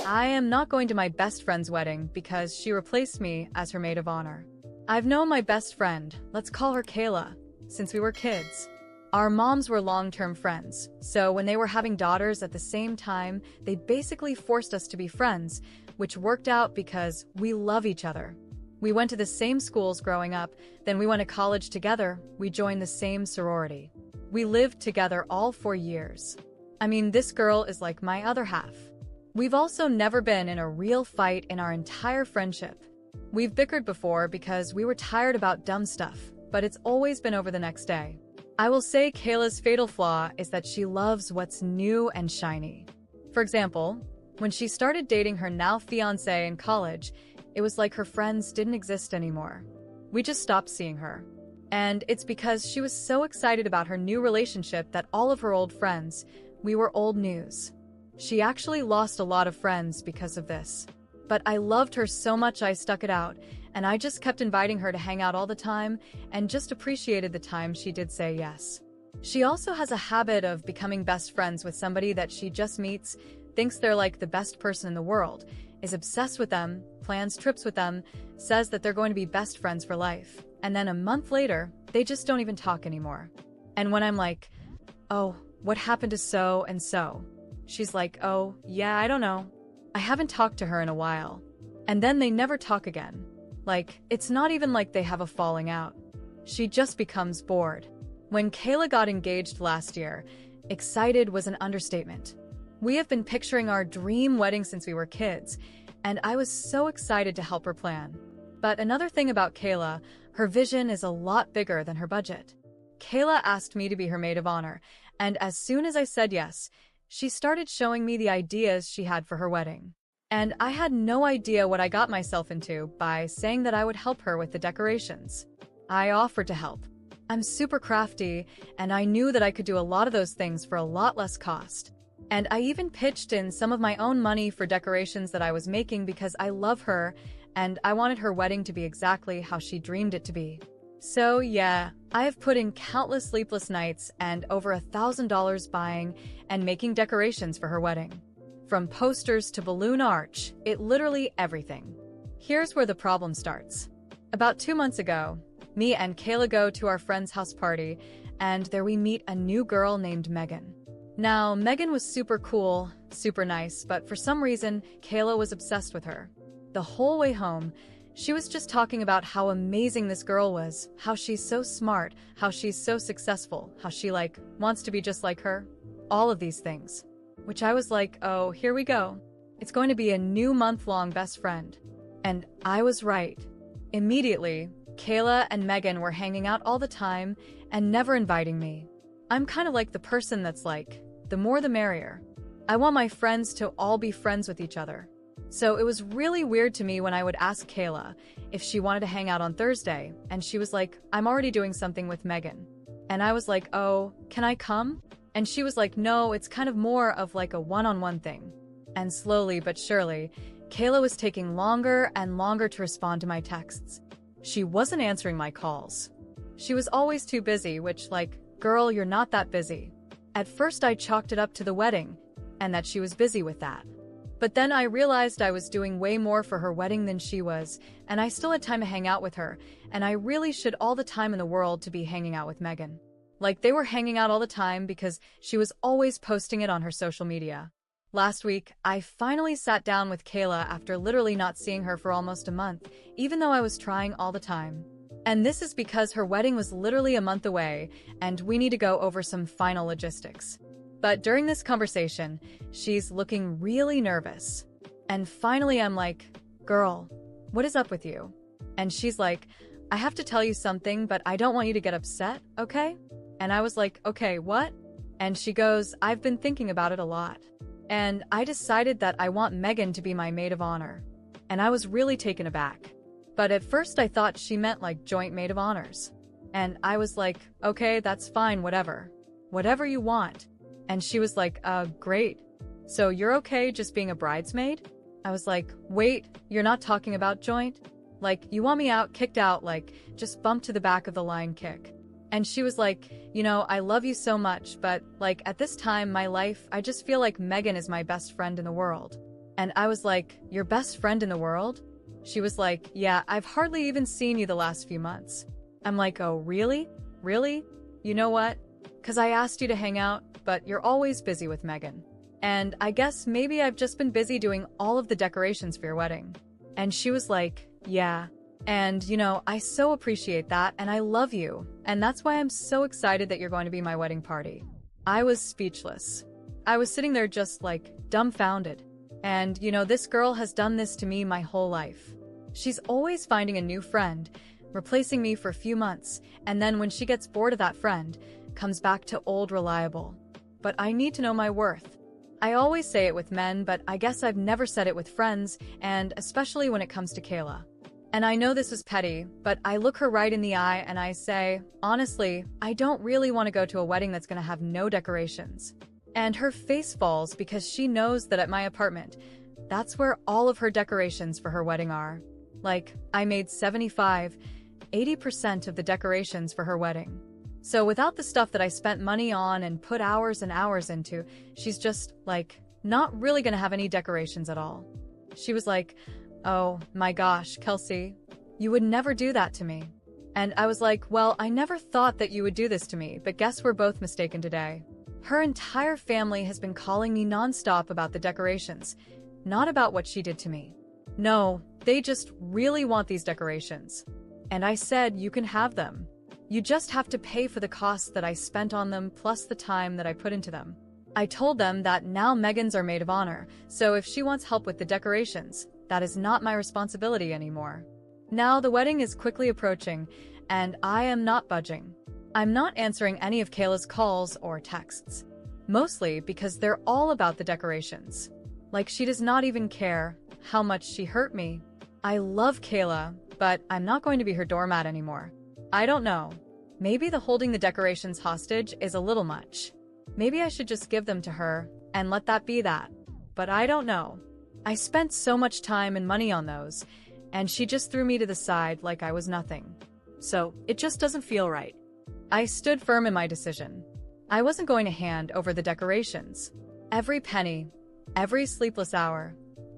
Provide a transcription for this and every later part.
I am not going to my best friend's wedding because she replaced me as her maid of honor. I've known my best friend, let's call her Kayla, since we were kids. Our moms were long-term friends, so when they were having daughters at the same time, they basically forced us to be friends, which worked out because we love each other. We went to the same schools growing up, then we went to college together, we joined the same sorority. We lived together all 4 years. I mean, this girl is like my other half. We've also never been in a real fight in our entire friendship. We've bickered before because we were tired about dumb stuff, but it's always been over the next day. I will say Kayla's fatal flaw is that she loves what's new and shiny. For example, when she started dating her now fiancé in college, it was like her friends didn't exist anymore. We just stopped seeing her. And it's because she was so excited about her new relationship that all of her old friends, we were old news. She actually lost a lot of friends because of this. But I loved her so much I stuck it out, and I just kept inviting her to hang out all the time and just appreciated the time she did say yes. She also has a habit of becoming best friends with somebody that she just meets, thinks they're like the best person in the world, is obsessed with them, plans trips with them, says that they're going to be best friends for life, and then a month later, they just don't even talk anymore. And when I'm like, oh, what happened to so and so? She's like, oh, yeah, I don't know. I haven't talked to her in a while. And then they never talk again. Like, it's not even like they have a falling out. She just becomes bored. When Kayla got engaged last year, excited was an understatement. We have been picturing our dream wedding since we were kids, and I was so excited to help her plan. But another thing about Kayla, her vision is a lot bigger than her budget. Kayla asked me to be her maid of honor, and as soon as I said yes, she started showing me the ideas she had for her wedding. And I had no idea what I got myself into by saying that I would help her with the decorations. I offered to help. I'm super crafty, and I knew that I could do a lot of those things for a lot less cost. And I even pitched in some of my own money for decorations that I was making because I love her, and I wanted her wedding to be exactly how she dreamed it to be. So yeah, I have put in countless sleepless nights and over $1,000 buying and making decorations for her wedding. From posters to balloon arch, literally everything. Here's where the problem starts. About 2 months ago, me and Kayla go to our friend's house party, and there we meet a new girl named Megan. Now, Megan was super cool, super nice, but for some reason, Kayla was obsessed with her. The whole way home, she was just talking about how amazing this girl was, how she's so smart, how she's so successful, how she, wants to be just like her. All of these things. Which I was like, oh, here we go. It's going to be a new month-long best friend. And I was right. Immediately, Kayla and Megan were hanging out all the time and never inviting me. I'm kind of like the person that's like, the more the merrier. I want my friends to all be friends with each other. So it was really weird to me when I would ask Kayla if she wanted to hang out on Thursday, and she was like, I'm already doing something with Megan. And I was like, oh, can I come? And she was like, no, it's kind of more of like a one-on-one thing. And slowly but surely, Kayla was taking longer and longer to respond to my texts. She wasn't answering my calls. She was always too busy, which, girl, you're not that busy. At first I chalked it up to the wedding, and that she was busy with that. But then I realized I was doing way more for her wedding than she was, and I still had time to hang out with her, and I really should all the time in the world to be hanging out with Megan. They were hanging out all the time because she was always posting it on her social media. Last week, I finally sat down with Kayla after literally not seeing her for almost a month, even though I was trying all the time. And this is because her wedding was literally a month away, and we need to go over some final logistics. But during this conversation, she's looking really nervous. And finally I'm like, girl, what is up with you? And she's like, I have to tell you something, but I don't want you to get upset, okay? And I was like, okay, what? And she goes, I've been thinking about it a lot. And I decided that I want Megan to be my maid of honor. And I was really taken aback. But at first I thought she meant joint maid of honors. And I was like, okay, that's fine, whatever. Whatever you want. And she was like, great. So you're okay just being a bridesmaid? I was like, wait, you're not talking about joint? You want me out, kicked out, just bumped to the back of the line kick. And she was like, I love you so much, but, at this time, my life, I just feel like Megan is my best friend in the world. And I was like, your best friend in the world? She was like, yeah, I've hardly even seen you the last few months. I'm like, oh, really? Really? You know what? 'Cause I asked you to hang out, but you're always busy with Megan. And I guess maybe I've just been busy doing all of the decorations for your wedding. And she was like, yeah. And, I so appreciate that, and I love you. And that's why I'm so excited that you're going to be my wedding party. I was speechless. I was sitting there just dumbfounded. And, this girl has done this to me my whole life. She's always finding a new friend, replacing me for a few months, and then when she gets bored of that friend, comes back to old reliable. But I need to know my worth. I always say it with men, but I guess I've never said it with friends, and especially when it comes to Kayla. And I know this is petty, but I look her right in the eye and I say, honestly, I don't really want to go to a wedding that's going to have no decorations. And her face falls because she knows that at my apartment, that's where all of her decorations for her wedding are. I made 80% of the decorations for her wedding. So without the stuff that I spent money on and put hours and hours into, she's just, not really gonna have any decorations at all. She was like, oh my gosh, Kelsey, you would never do that to me. And I was like, well, I never thought that you would do this to me, but guess we're both mistaken today. Her entire family has been calling me nonstop about the decorations, not about what she did to me. No, they just really want these decorations. And I said, you can have them. You just have to pay for the costs that I spent on them plus the time that I put into them. I told them that now Megan's our maid of honor, so if she wants help with the decorations, that is not my responsibility anymore. Now the wedding is quickly approaching, and I am not budging. I'm not answering any of Kayla's calls or texts. Mostly because they're all about the decorations. She does not even care how much she hurt me. I love Kayla, but I'm not going to be her doormat anymore. I don't know. Maybe the holding the decorations hostage is a little much. Maybe I should just give them to her and let that be that. But I don't know. I spent so much time and money on those, and she just threw me to the side like I was nothing. So it just doesn't feel right. I stood firm in my decision. I wasn't going to hand over the decorations. Every penny, every sleepless hour,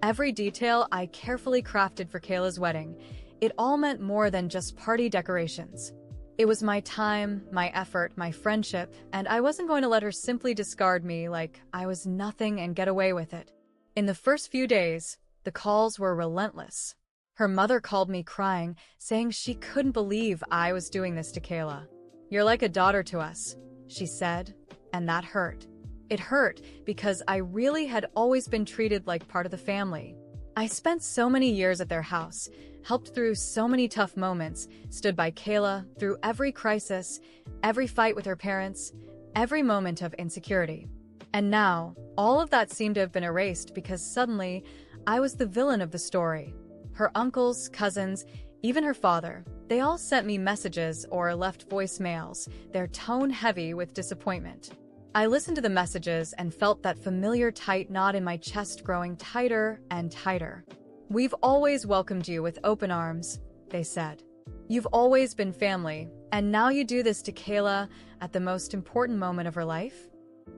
every detail I carefully crafted for Kayla's wedding, it all meant more than just party decorations. It was my time, my effort, my friendship, and I wasn't going to let her simply discard me like I was nothing and get away with it. In the first few days, the calls were relentless. Her mother called me crying, saying she couldn't believe I was doing this to Kayla. You're like a daughter to us, she said, and that hurt. It hurt because I really had always been treated like part of the family. I spent so many years at their house, helped through so many tough moments, stood by Kayla through every crisis, every fight with her parents, every moment of insecurity. And now, all of that seemed to have been erased because suddenly, I was the villain of the story. Her uncles, cousins, even her father, they all sent me messages or left voicemails, their tone heavy with disappointment. I listened to the messages and felt that familiar tight knot in my chest growing tighter and tighter. We've always welcomed you with open arms, they said. You've always been family, and now you do this to Kayla at the most important moment of her life?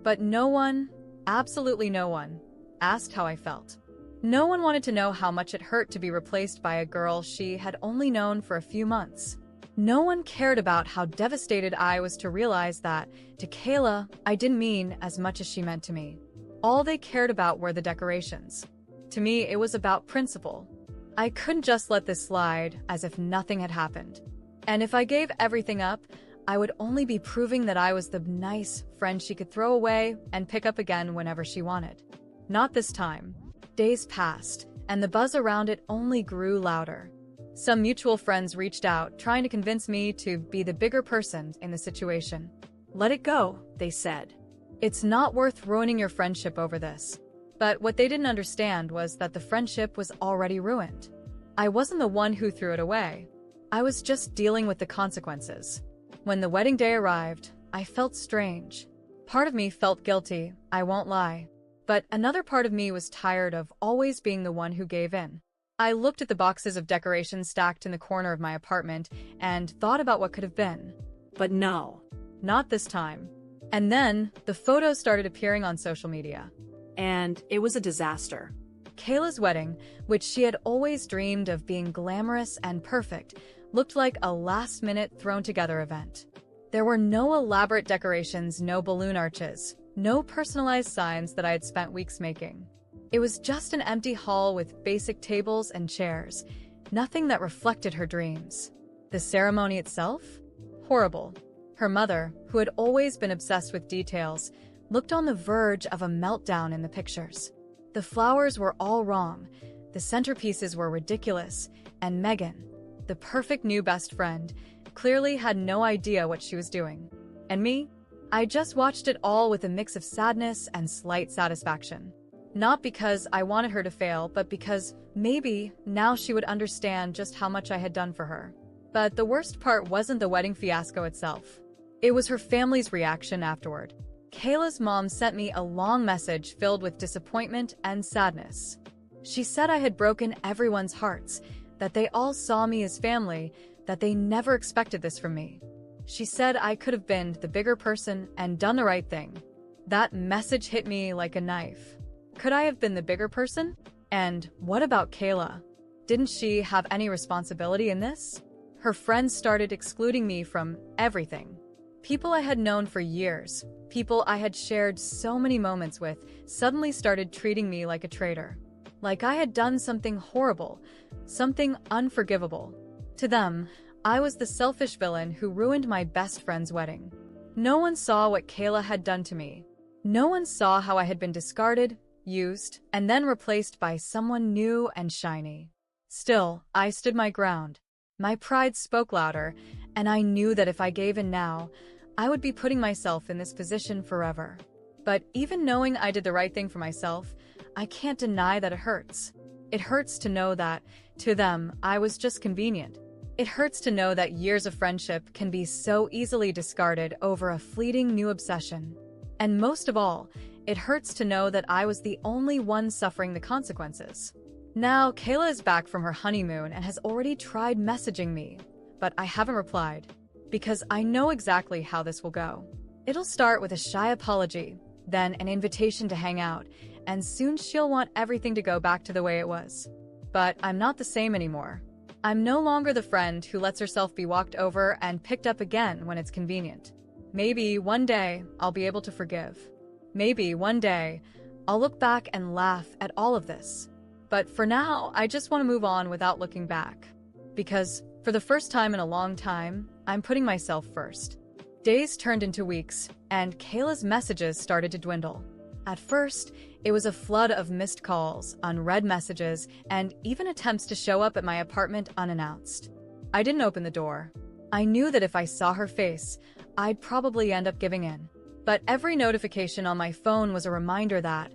But no one, absolutely no one, asked how I felt. No one wanted to know how much it hurt to be replaced by a girl she had only known for a few months. No one cared about how devastated I was to realize that, to Kayla, I didn't mean as much as she meant to me. All they cared about were the decorations. To me, it was about principle. I couldn't just let this slide as if nothing had happened. And if I gave everything up, I would only be proving that I was the nice friend she could throw away and pick up again whenever she wanted. Not this time. Days passed, and the buzz around it only grew louder. Some mutual friends reached out, trying to convince me to be the bigger person in the situation. Let it go, they said. It's not worth ruining your friendship over this. But what they didn't understand was that the friendship was already ruined. I wasn't the one who threw it away. I was just dealing with the consequences. When the wedding day arrived, I felt strange. Part of me felt guilty, I won't lie. But another part of me was tired of always being the one who gave in. I looked at the boxes of decorations stacked in the corner of my apartment and thought about what could have been. But no, not this time. And then, the photos started appearing on social media. And it was a disaster. Kayla's wedding, which she had always dreamed of being glamorous and perfect, looked like a last-minute thrown-together event. There were no elaborate decorations, no balloon arches, no personalized signs that I had spent weeks making. It was just an empty hall with basic tables and chairs, nothing that reflected her dreams. The ceremony itself? Horrible. Her mother, who had always been obsessed with details, looked on the verge of a meltdown in the pictures. The flowers were all wrong, the centerpieces were ridiculous, and Megan, the perfect new best friend, clearly had no idea what she was doing. And me? I just watched it all with a mix of sadness and slight satisfaction. Not because I wanted her to fail, but because maybe now she would understand just how much I had done for her. But the worst part wasn't the wedding fiasco itself. It was her family's reaction afterward. Kayla's mom sent me a long message filled with disappointment and sadness. She said I had broken everyone's hearts, that they all saw me as family, that they never expected this from me. She said I could have been the bigger person and done the right thing. That message hit me like a knife. Could I have been the bigger person? And what about Kayla? Didn't she have any responsibility in this? Her friends started excluding me from everything. People I had known for years, people I had shared so many moments with, suddenly started treating me like a traitor. Like I had done something horrible, something unforgivable. To them, I was the selfish villain who ruined my best friend's wedding. No one saw what Kayla had done to me. No one saw how I had been discarded, used, and then replaced by someone new and shiny. Still, I stood my ground. My pride spoke louder, and I knew that if I gave in now, I would be putting myself in this position forever. But even knowing I did the right thing for myself, I can't deny that it hurts. It hurts to know that, to them, I was just convenient. It hurts to know that years of friendship can be so easily discarded over a fleeting new obsession. And most of all, it hurts to know that I was the only one suffering the consequences. Now, Kayla is back from her honeymoon and has already tried messaging me, but I haven't replied, because I know exactly how this will go. It'll start with a shy apology, then an invitation to hang out, and soon she'll want everything to go back to the way it was. But I'm not the same anymore. I'm no longer the friend who lets herself be walked over and picked up again when it's convenient. Maybe one day I'll be able to forgive. Maybe one day I'll look back and laugh at all of this. But for now, I just want to move on without looking back. Because, for the first time in a long time, I'm putting myself first. Days turned into weeks, and Kayla's messages started to dwindle. At first, it was a flood of missed calls, unread messages, and even attempts to show up at my apartment unannounced. I didn't open the door. I knew that if I saw her face, I'd probably end up giving in. But every notification on my phone was a reminder that,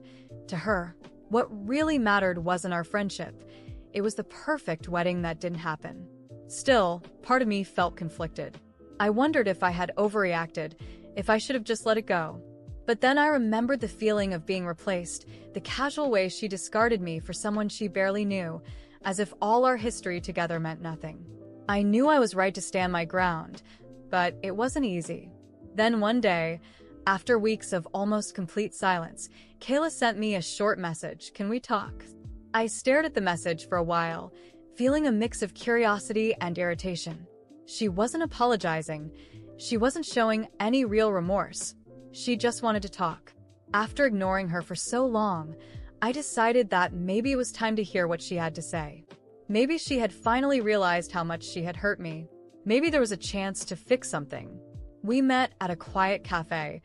to her, what really mattered wasn't our friendship. It was the perfect wedding that didn't happen. Still, part of me felt conflicted. I wondered if I had overreacted, if I should have just let it go. But then I remembered the feeling of being replaced, the casual way she discarded me for someone she barely knew, as if all our history together meant nothing. I knew I was right to stand my ground, but it wasn't easy. Then one day, after weeks of almost complete silence, Kayla sent me a short message. "Can we talk?" I stared at the message for a while, feeling a mix of curiosity and irritation. She wasn't apologizing. She wasn't showing any real remorse. She just wanted to talk. After ignoring her for so long, I decided that maybe it was time to hear what she had to say. Maybe she had finally realized how much she had hurt me. Maybe there was a chance to fix something. We met at a quiet cafe,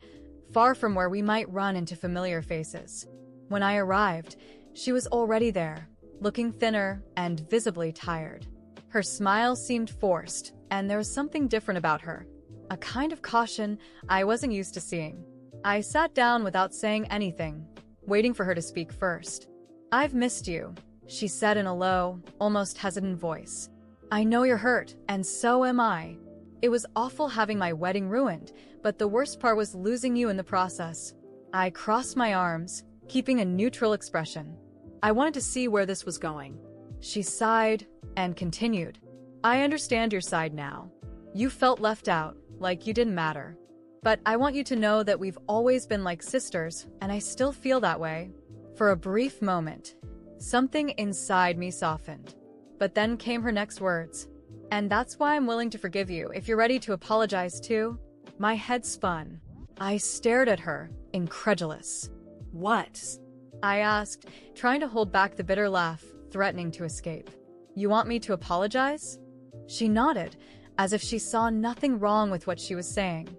far from where we might run into familiar faces. When I arrived, she was already there, looking thinner and visibly tired. Her smile seemed forced, and there was something different about her, a kind of caution I wasn't used to seeing. I sat down without saying anything, waiting for her to speak first. "I've missed you," she said in a low, almost hesitant voice. "I know you're hurt, and so am I. It was awful having my wedding ruined, but the worst part was losing you in the process." I crossed my arms, keeping a neutral expression. "I wanted to see where this was going." She sighed and continued. "I understand your side now. You felt left out, like you didn't matter. But I want you to know that we've always been like sisters, and I still feel that way." For a brief moment, Something inside me softened. But then came her next words. And that's why I'm willing to forgive you if you're ready to apologize too. My head spun. I stared at her, incredulous. What? I asked, trying to hold back the bitter laugh, threatening to escape. You want me to apologize? She nodded, as if she saw nothing wrong with what she was saying.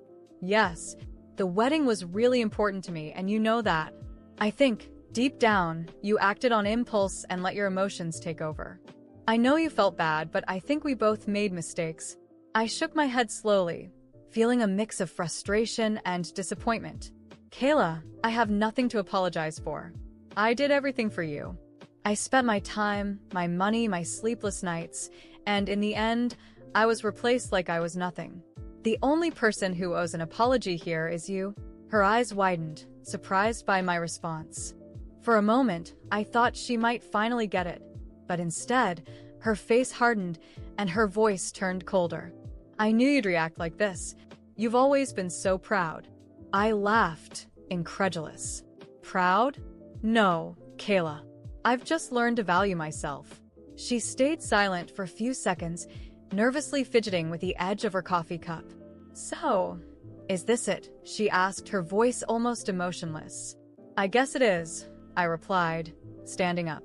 Yes, the wedding was really important to me, and you know that. I think, deep down, you acted on impulse and let your emotions take over. I know you felt bad, but I think we both made mistakes. I shook my head slowly, feeling a mix of frustration and disappointment. Kayla, I have nothing to apologize for. I did everything for you. I spent my time, my money, my sleepless nights, and in the end, I was replaced like I was nothing. The only person who owes an apology here is you. Her eyes widened, surprised by my response. For a moment, I thought she might finally get it, but instead, her face hardened and her voice turned colder. I knew you'd react like this. You've always been so proud. I laughed, incredulous. Proud? No, Kayla. I've just learned to value myself. She stayed silent for a few seconds, nervously fidgeting with the edge of her coffee cup. So, is this it? She asked, her voice almost emotionless. I guess it is, I replied, standing up.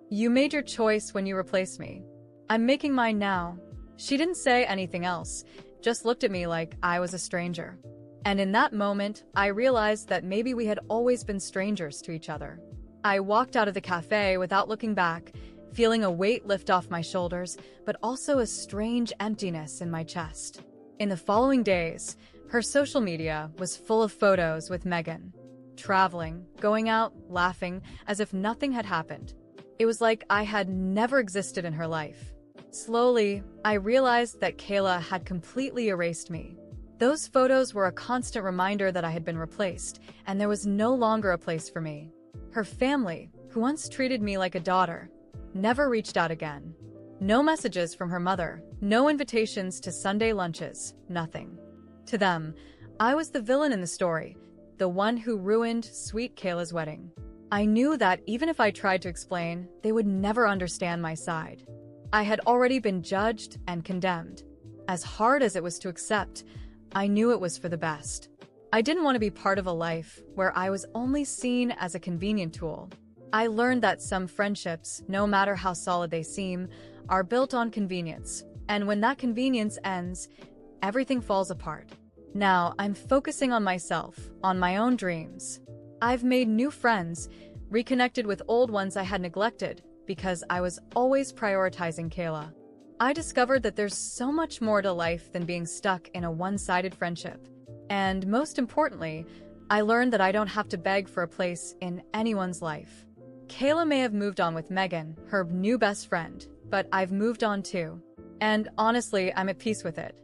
You made your choice when you replaced me. I'm making mine now. She didn't say anything else, just looked at me like I was a stranger. And in that moment, I realized that maybe we had always been strangers to each other. I walked out of the cafe without looking back, feeling a weight lift off my shoulders, but also a strange emptiness in my chest. In the following days, her social media was full of photos with Megan. Traveling, going out, laughing, as if nothing had happened. It was like I had never existed in her life. Slowly, I realized that Kayla had completely erased me. Those photos were a constant reminder that I had been replaced, and there was no longer a place for me. Her family, who once treated me like a daughter, never reached out again. No messages from her mother, no invitations to Sunday lunches, nothing. To them, I was the villain in the story, the one who ruined sweet Kayla's wedding. I knew that even if I tried to explain, they would never understand my side. I had already been judged and condemned. As hard as it was to accept, I knew it was for the best. I didn't want to be part of a life where I was only seen as a convenient tool. I learned that some friendships, no matter how solid they seem, are built on convenience, and when that convenience ends, everything falls apart. Now, I'm focusing on myself, on my own dreams. I've made new friends, reconnected with old ones I had neglected, because I was always prioritizing Kayla. I discovered that there's so much more to life than being stuck in a one-sided friendship. And most importantly, I learned that I don't have to beg for a place in anyone's life. Kayla may have moved on with Megan, her new best friend, but I've moved on too. And honestly, I'm at peace with it.